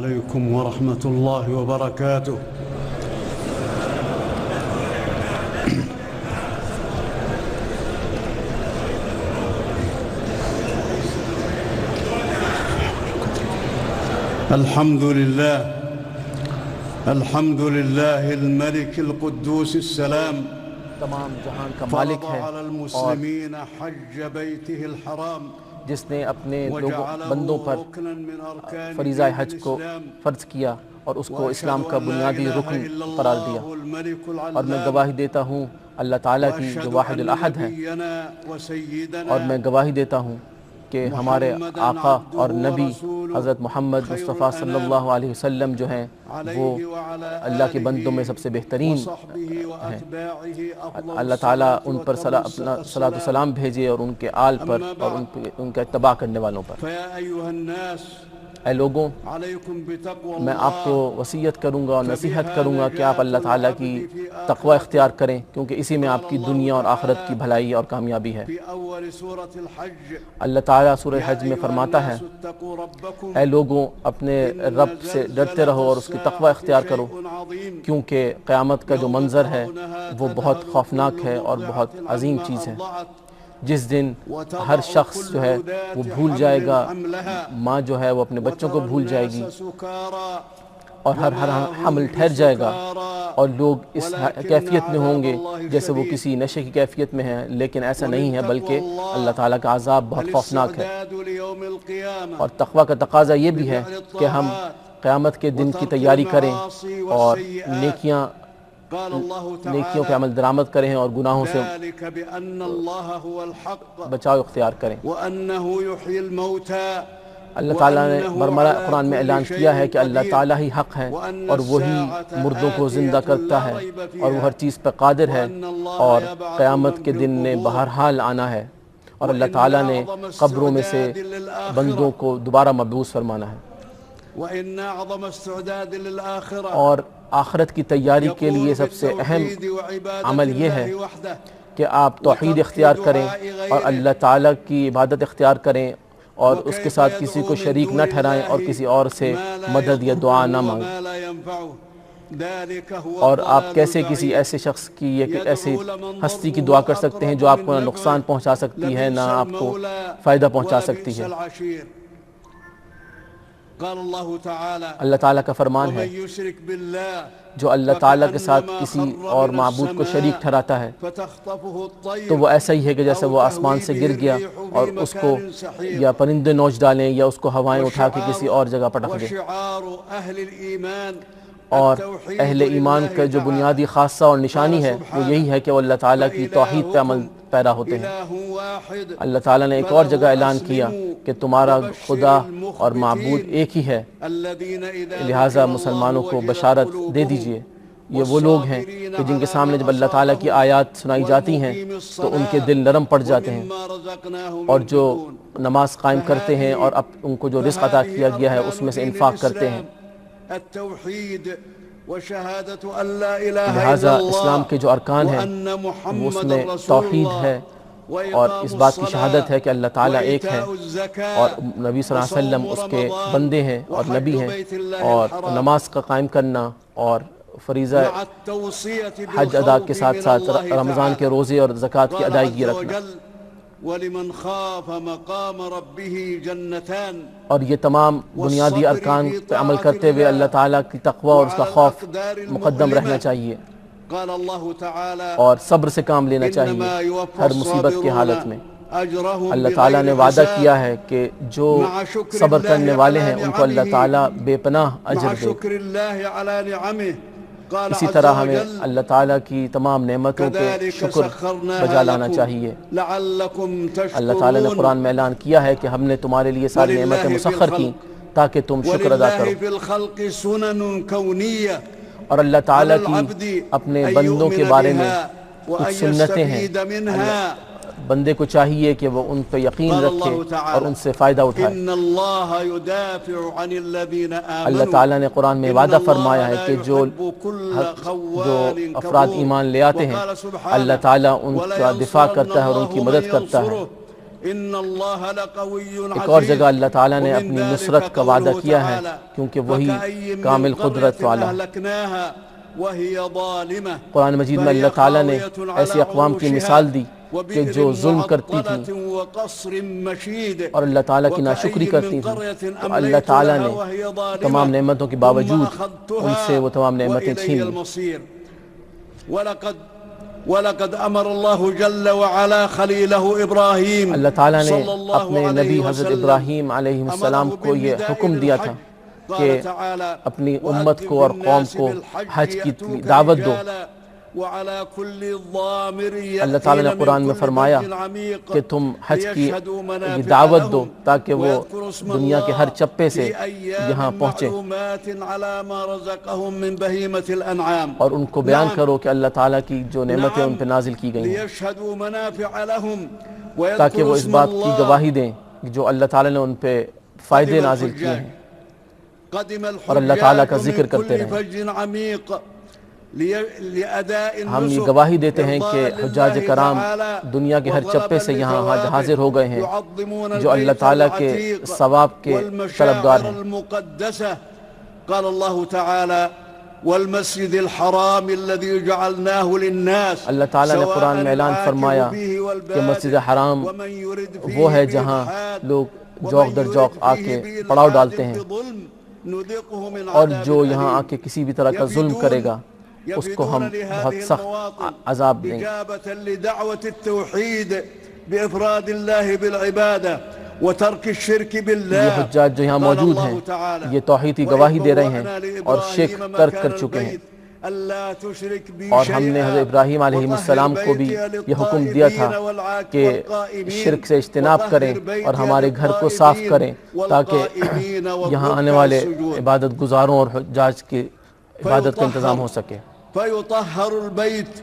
عليكم ورحمة الله وبركاته. الحمد لله الملك القدوس السلام تمام جہان کا مالک ہے على المسلمين حج بيته الحرام جس نے اپنے بندوں پر فریضہ حج کو فرض کیا اور اس کو اسلام کا بنیادی رکن قرار دیا، اور میں گواہی دیتا ہوں اللہ تعالیٰ کی جو واحد الاحد ہے، اور میں گواہی دیتا ہوں کہ ہمارے آقا اور نبی حضرت محمد مصطفیٰ صلی اللہ علیہ وسلم جو ہیں وہ اللہ کے بندوں میں سب سے بہترین ہیں۔ اللہ تعالیٰ ان پر اپنا صلاۃ و سلام بھیجے اور ان کے آل پر اور ان کا اتباع کرنے والوں پر۔ اے لوگوں، میں آپ کو وصیت کروں گا اور نصیحت کروں گا کہ آپ اللہ تعالیٰ کی تقوی اختیار کریں، کیونکہ اسی میں آپ کی دنیا اور آخرت کی بھلائی اور کامیابی ہے۔ اللہ تعالیٰ سورہ حج میں فرماتا ہے، اے لوگوں اپنے رب سے ڈرتے رہو اور اس کی تقوی اختیار کرو، کیونکہ قیامت کا جو منظر ہے وہ بہت خوفناک ہے اور بہت عظیم چیز ہے۔ جس دن ہر شخص جو ہے وہ بھول جائے گا، ماں جو ہے وہ اپنے بچوں کو بھول جائے گی، اور ہر حمل ٹھہر جائے گا، اور لوگ اس کیفیت میں ہوں گے جیسے وہ کسی نشے کی کیفیت میں ہیں، لیکن ایسا نہیں ہے، بلکہ اللہ تعالیٰ کا عذاب بہت خوفناک ہے۔ اور تقوی کا تقاضا یہ بھی ہے کہ ہم قیامت کے دن کی تیاری کریں اور نیکیوں پہ عمل درآمد کریں اور گناہوں سے بچاؤ اختیار کریں۔ اللہ تعالیٰ نے برملا قرآن میں اعلان کیا ہے کہ اللہ تعالیٰ ہی حق ہے، اور وہی مردوں کو زندہ کرتا ہے، اور وہ ہر چیز پر قادر ہے، اور قیامت کے دن نے بہرحال آنا ہے، اور اللہ تعالیٰ نے قبروں میں سے بندوں کو دوبارہ مبعوث فرمانا ہے۔ اور آخرت کی تیاری کے لیے سب سے اہم عمل یہ ہے کہ آپ توحید اختیار کریں اور اللہ تعالیٰ کی عبادت اختیار کریں، اور اس کے ساتھ کسی کو شریک نہ ٹھہرائیں اور کسی اور سے مدد یا دعا نہ مانگیں۔ اور آپ کیسے کسی ایسے شخص کی یا ایسی ہستی کی دعا کر سکتے ہیں جو آپ کو نہ نقصان پہنچا سکتی ہے نہ آپ کو فائدہ پہنچا سکتی ہے۔ اللہ تعالیٰ کا فرمان ہے، جو اللہ تعالیٰ کے ساتھ کسی اور معبود کو شریک ٹھہراتا ہے تو وہ ایسا ہی ہے کہ جیسے وہ آسمان سے گر گیا اور اس کو یا پرندے نوچ ڈالیں یا اس کو ہوائیں اٹھا کے کسی اور جگہ پٹک دیں۔ اور اہل ایمان کا جو بنیادی خاصہ اور نشانی ہے وہ یہی ہے کہ وہ اللہ تعالیٰ کی توحید پہ عمل پیرا ہوتے ہیں۔ اللہ تعالیٰ نے ایک اور جگہ اعلان کیا کہ تمہارا خدا اور معبود ایک ہی ہے، لہٰذا مسلمانوں کو بشارت دے دیجئے۔ یہ وہ لوگ ہیں کہ جن کے سامنے جب اللہ تعالیٰ کی آیات سنائی جاتی ہیں تو ان کے دل نرم پڑ جاتے ہیں، اور جو نماز قائم کرتے ہیں اور ان کو جو رزق عطا کیا گیا ہے اس میں سے انفاق کرتے ہیں۔ لہٰذا اسلام کے جو ارکان ہیں وہ اس میں توحید ہے، اور اس بات کی شہادت ہے کہ اللہ تعالیٰ ایک ہے، اور نبی صلی اللہ علیہ وسلم اس کے بندے ہیں اور نبی ہیں، اور نماز کا قائم کرنا اور فریضہ حج ادا کے ساتھ ساتھ رمضان کے روزے اور زکوٰۃ کی ادائیگی رکھنا۔ وَلِمَنْ خَافَ مَقَامَ رَبِّهِ جَنَّتَانِ، اور یہ تمام بنیادی ارکان پہ عمل کرتے ہوئے اللہ تعالیٰ کی تقوی اور اس کا خوف مقدم رہنا چاہیے، اور صبر سے کام لینا چاہیے ہر مصیبت کی حالت میں۔ اللہ تعالیٰ نے وعدہ کیا ہے کہ جو صبر کرنے والے ہیں ان کو اللہ تعالیٰ بے پناہ اجر دے۔ اسی طرح ہمیں اللہ تعالیٰ کی تمام نعمتوں کے شکر بجا لانا چاہیے۔ اللہ تعالیٰ نے قرآن میں اعلان کیا ہے کہ ہم نے تمہارے لیے ساری نعمتیں مسخر کی تاکہ تم شکر ادا کرو۔ اور اللہ تعالیٰ کی اپنے بندوں کے بارے میں کچھ سنتیں ہیں، بندے کو چاہیے کہ وہ ان پہ یقین رکھے اور ان سے فائدہ اٹھائے۔ اللہ تعالیٰ نے قرآن میں وعدہ فرمایا ہے کہ جو افراد ایمان لے آتے ہیں اللہ تعالیٰ ان کا دفاع کرتا ہے اور ان کی مدد کرتا ہے۔ ایک اور جگہ اللہ تعالیٰ نے اپنی نصرت کا وعدہ کیا ہے کیونکہ وہی کامل قدرت والا ہے۔ قرآن مجید میں اللہ تعالیٰ نے ایسی اقوام کی مثال دی کہ جو ظلم کرتی تھیں اور اللہ تعالیٰ کی ناشکری کرتی تھیں، تو اللہ تعالیٰ نے تمام نعمتوں کے باوجود ان سے وہ تمام نعمتیں چھین لیں۔ وَلَقَدْ أَمَرَ اللَّهُ جَلَّ وَعَلَا خَلِيلَهُ إِبْرَاهِيمَ اللہ تعالیٰ نے اپنے نبی حضرت ابراہیم علیہ السلام کو یہ حکم دیا تھا کہ اپنی امت کو اور قوم کو حج کی دعوت دو۔ اللہ تعالیٰ نے قرآن میں فرمایا کہ تم حج کی دعوت دو تاکہ وہ دنیا کے ہر چپے سے یہاں پہنچے، اور ان کو بیان کرو کہ اللہ تعالیٰ کی جو نعمتیں ان پہ نازل کی گئی ہیں، تاکہ وہ اس بات کی گواہی دیں جو اللہ تعالیٰ نے ان پہ فائدے نازل کیے ہیں اور اللہ تعالیٰ کا ذکر کرتے رہیں۔ ہم یہ گواہی دیتے ہیں کہ حجاج کرام دنیا کے ہر چپے سے یہاں حاضر ہو گئے ہیں جو اللہ تعالیٰ کے ثواب کے طلبگار ہیں۔ قال اللہ تعالی والمسجد الحرام الذي جعلناه للناس، اللہ تعالیٰ نے قرآن میں اعلان فرمایا کہ مسجد حرام وہ ہے جہاں لوگ جوق در جوق آ کے پڑاؤ ڈالتے ہیں، اور جو یہاں آ کے کسی بھی طرح کا ظلم کرے گا اس کو ہم بہت سخت عذاب دیں گے۔ لدعوة التوحید بإفراد اللہ بالعبادہ وترک الشرک باللہ، یہ حجاج جو یہاں موجود ہیں یہ توحید کی گواہی دے رہے ہیں اور شرک ترک کر چکے ہیں، اور ہم نے حضرت ابراہیم علیہ السلام کو بھی یہ حکم دیا تھا کہ شرک سے اجتناب کریں اور ہمارے گھر کو صاف کریں تاکہ یہاں آنے والے عبادت گزاروں اور حجاج کی عبادت کا انتظام ہو سکے۔ فيطهر البيت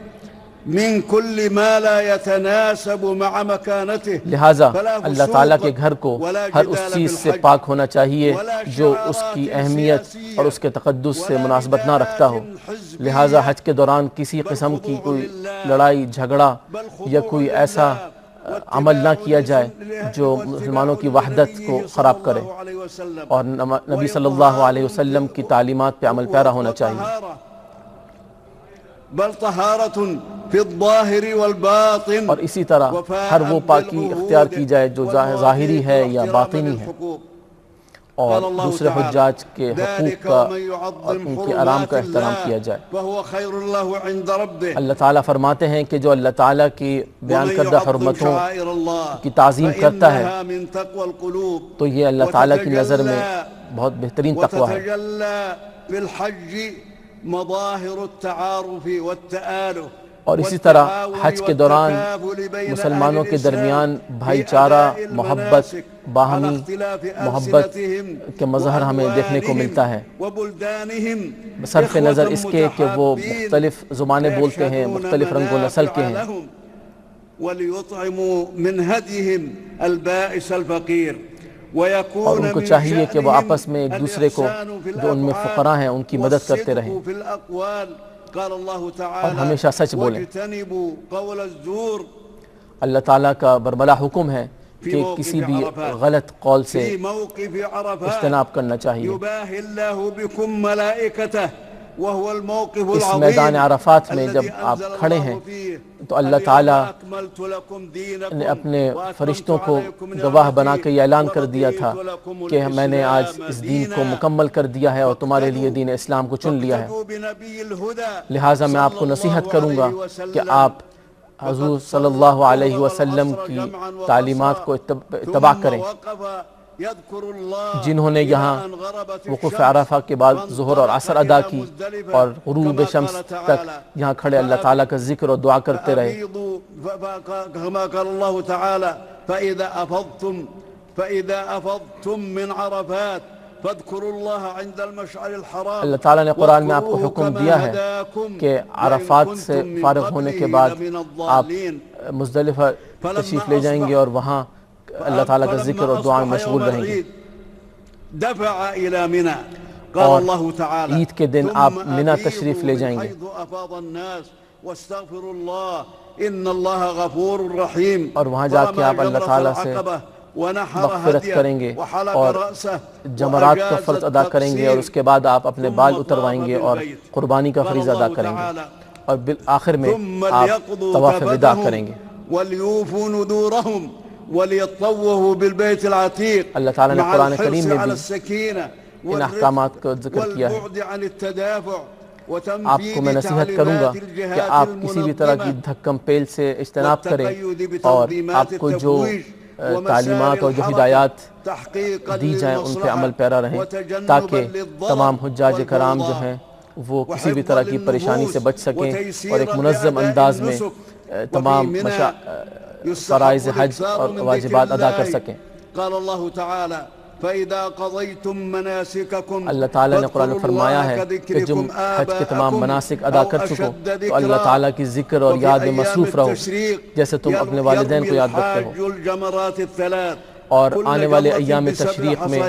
من كل ما لا يتناسب مع مكانته، لہٰذا اللہ تعالیٰ کے گھر کو ہر اس چیز سے پاک ہونا چاہیے جو اس کی اہمیت اور اس کے تقدس سے مناسبت نہ رکھتا ہو، لہٰذا حج کے دوران کسی قسم کی کوئی لڑائی جھگڑا یا کوئی ایسا عمل نہ کیا جائے جو مسلمانوں کی وحدت کو خراب کرے، اور نبی صلی اللہ علیہ وسلم کی تعلیمات پہ عمل پیرا ہونا چاہیے۔ بل طہارت فی الظاہر والباطن، اور اسی طرح ہر وہ پاکی اختیار کی جائے جو ظاہری ہے یا باطنی ہے، اور دوسرے حجاج کے حقوق کا اور ان کے آرام کا احترام کیا جائے۔ اللہ تعالیٰ فرماتے ہیں کہ جو اللہ تعالیٰ کی بیان کردہ حرمتوں کی تعظیم کرتا ہے تو یہ اللہ تعالیٰ کی نظر میں بہت بہترین تقویٰ ہے۔ اور اسی طرح حج کے دوران مسلمانوں کے درمیان بھائی چارہ، محبت، باہمی محبت کے مظہر ہمیں دیکھنے کو ملتا ہے، صرف نظر اس کے کہ وہ مختلف زبانیں بولتے ہیں، مختلف رنگ و نسل کے ہیں، اور ان کو چاہیے کہ وہ آپس میں ایک دوسرے کو جو ان میں فقراء ہیں ان کی مدد کرتے رہیں اور ہمیشہ سچ بولیں۔ اللہ تعالیٰ کا برملا حکم ہے کہ کسی بھی غلط قول سے اجتناب کرنا چاہیے۔ اس میدان عرفات میں جب آپ کھڑے ہیں تو اللہ تعالیٰ نے اپنے فرشتوں کو گواہ بنا کے یہ اعلان کر دیا تھا کہ میں نے آج اس دین کو مکمل کر دیا ہے اور تمہارے لیے دین اسلام کو چن لیا ہے، لہٰذا میں آپ کو نصیحت کروں گا کہ آپ حضور صلی اللہ علیہ وسلم کی تعلیمات کو اتباع کریں۔ جنہوں نے یہاں وقوف عرفہ کے بعد ظہر اور عصر ادا کی اور غروب شمس تک یہاں کھڑے اللہ تعالیٰ کا ذکر اور دعا کرتے رہے، اللہ تعالیٰ نے قرآن میں آپ کو حکم دیا ہے کہ عرفات سے فارغ ہونے کے بعد آپ مزدلفہ تشریف لے جائیں گے اور وہاں اللہ تعالیٰ کا ذکر اور دعا میں مشغول رہیں گے، اور عید کے دن آپ منی تشریف لے جائیں گے۔ إن الله غفور رحيم. اور وہاں جا کے آپ اللہ تعالیٰ سے مغفرت کریں گے اور جمرات کا فرض ادا کریں گے، اور اس کے بعد آپ اپنے بال اتروائیں گے اور قربانی کا فریضہ ادا کریں گے، اور بالآخر میں آپ طواف وداع کریں گے۔ وَلْيُوفُوا نُذُورَهُمْ وَلْيَطَّوَّفُوا بِالْبَيْتِ الْعَتِيقِ اللہ تعالیٰ نے قرآن کریم میں مع بھی السكينة ان احکامات کو ذکر کیا ہے۔ والبعد عن التدافع آپ کو میں نصیحت کروں گا کہ آپ کسی بھی طرح کی دھکم پیل سے اجتناب کریں، اور آپ کو جو تعلیمات اور جو ہدایات دی جائیں ان پہ عمل پیرا رہیں، تاکہ تمام حجاج کرام جو ہیں وہ کسی بھی طرح کی پریشانی سے بچ سکیں اور ایک منظم انداز میں تمام فرائض حج اور واجبات ادا کر سکیں۔ قال اللہ تعالی فَإِذَا قَضَيْتُم مَّنَاسِكَكُمْ اللہ تعالیٰ نے قرآن میں فرمایا ہے کہ جب حج کے تمام مناسک ادا کر چکو تو اللہ تعالیٰ کی ذکر اور یاد میں مصروف رہو، جیسے تم اپنے والدین کو یاد رکھتے ہو۔ اور آنے والے ایام تشریق میں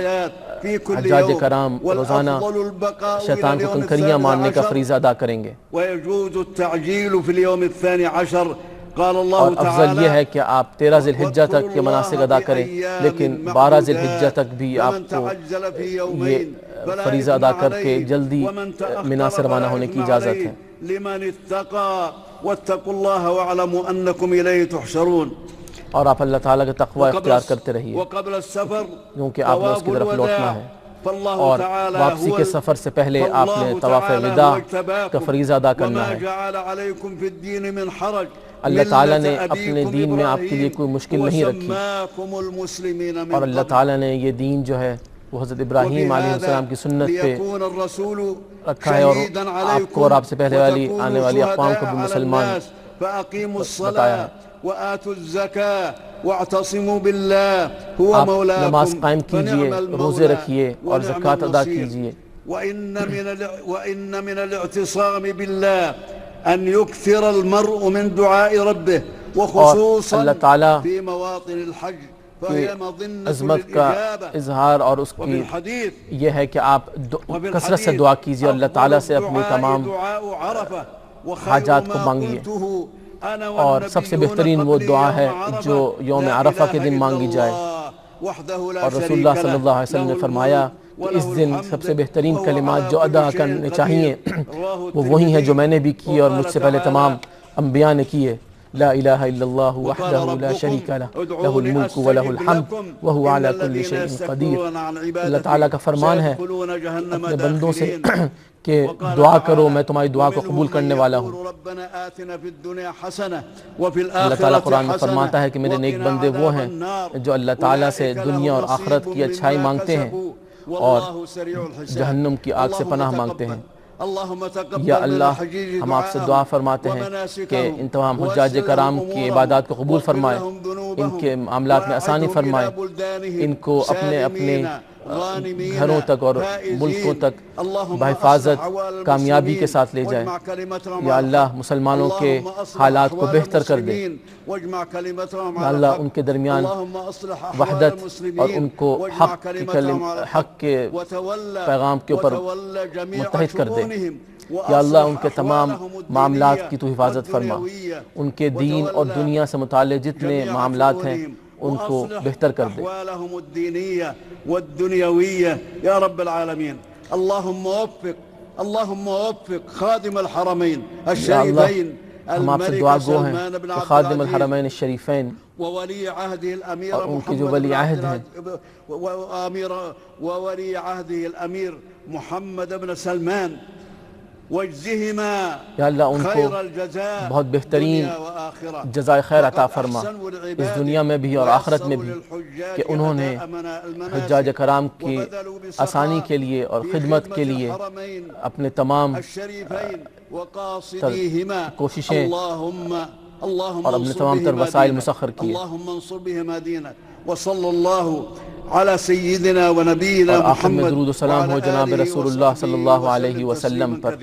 حجاج کرام روزانہ شیطان کو کنکریاں مارنے کا فریضہ ادا کریں گے، وَيَجُوزُ التَّعْجِيلُ فِي الْيَوْمِ الثَّانِي عَشَرِ اور افضل یہ ہے کہ آپ 13 ذی الحجہ تک کے مناسک ادا کریں، لیکن 12 ذی الحجہ تک بھی آپ کو یہ فریضہ ادا کر کے جلدی منا سے روانہ ہونے کی اجازت ہے۔ لمن اتقى واتقوا الله واعلموا انكم اليه تحشرون۔ اور آپ اللہ تعالیٰ کا تقوی اختیار کرتے رہیے وقبل السفر کیونکہ آپ نے اس کی طرف لوٹنا ہے، اور واپسی کے سفر سے پہلے آپ نے طواف وداع کا فریضہ ادا کرنا ہے۔ اللہ تعالیٰ نے اپنے دین میں آپ کے لیے کوئی مشکل نہیں رکھی، اور اللہ تعالیٰ نے یہ دین جو ہے وہ حضرت ابراہیم علیہ السلام کی سنت پہ رکھا ہے، اور آپ کو اور آپ سے پہلے والی آنے والی اقوام کو بھی مسلمان بتایا ہے۔ آپ نماز قائم کیجئے، روزے رکھیے اور زکوٰۃ ادا کیجئے۔ وَإِنَّ مِنَ الْاعْتِصَامِ بِاللَّهِ أن يكثر المرء من دعاء ربه وخصوصا في مواطن الحج فهي مظنة عظمت کا اظہار اور اس کی یہ ہے کہ آپ کثرت سے دعا کیجئے اور اللہ تعالیٰ سے اپنی تمام حاجات کو مانگیے، اور سب سے بہترین وہ دعا ہے جو یوم عرفہ کے دن مانگی جائے، اور رسول اللہ صلی اللہ علیہ وسلم نے فرمایا کہ اس دن سب سے بہترین کلمات جو ادا کرنے چاہیے وہ وہی ہیں جو میں نے بھی کیے اور مجھ سے پہلے تمام انبیاء نے کیے۔ لا الہ الا اللہ وحدہ لا شریک لہ لہ الملک ولہ الحمد وہو علی کل شیء قدیر۔ اللہ تعالیٰ کا فرمان ہے اپنے بندوں سے کہ دعا کرو، میں تمہاری دعا کو قبول کرنے والا ہوں۔ اللہ تعالیٰ قرآن میں فرماتا ہے کہ میرے نیک بندے وہ ہیں جو اللہ تعالیٰ سے دنیا اور آخرت کی اچھائی مانگتے ہیں اور جہنم کی آگ سے پناہ مانگتے ہیں۔ یا اللہ، ہم آپ سے دعا فرماتے ہیں کہ ان تمام حجاج کرام کی عبادات کو قبول فرمائے، ان کے معاملات میں آسانی فرمائے، ان کو اپنے اپنے گھروں تک اور ملکوں تک بحفاظت کامیابی کے ساتھ لے جائے۔ یا اللہ، مسلمانوں کے حالات کو بہتر کر دے۔ یا اللہ، ان کے درمیان وحدت اور ان کو حق کے پیغام کے اوپر متحد کر دے۔ یا اللہ، ان کے تمام معاملات کی تو حفاظت فرما، ان کے دین اور دنیا سے متعلق جتنے معاملات ہیں ان کو بہتر کر دے۔ یا رب العالمین، اللہم وفق خادم الحرمین الشریفین، ہم آپ سے دعا گو ہیں کہ خادم الحرمین الشریفین وولی عہدہ الامیر اور ان کے جو ولی عہد ہیں وولی عہدہ الامیر محمد بن سلمان، واجزہما یا اللہ ان کو بہت بہترین جزائے خیر عطا فرما اس دنیا میں بھی اور آخرت میں بھی، کہ انہوں نے حجاج کرام کی آسانی کے لیے اور خدمت کے لیے اپنے تمام کوششیں اور اپنے تمام تر وسائل مسخر کیے۔ وصلی اللہ علی سیدنا و نبینا اور آخر میں درود و سلام ہو جناب رسول اللہ صلی اللہ علیہ وسلم پر۔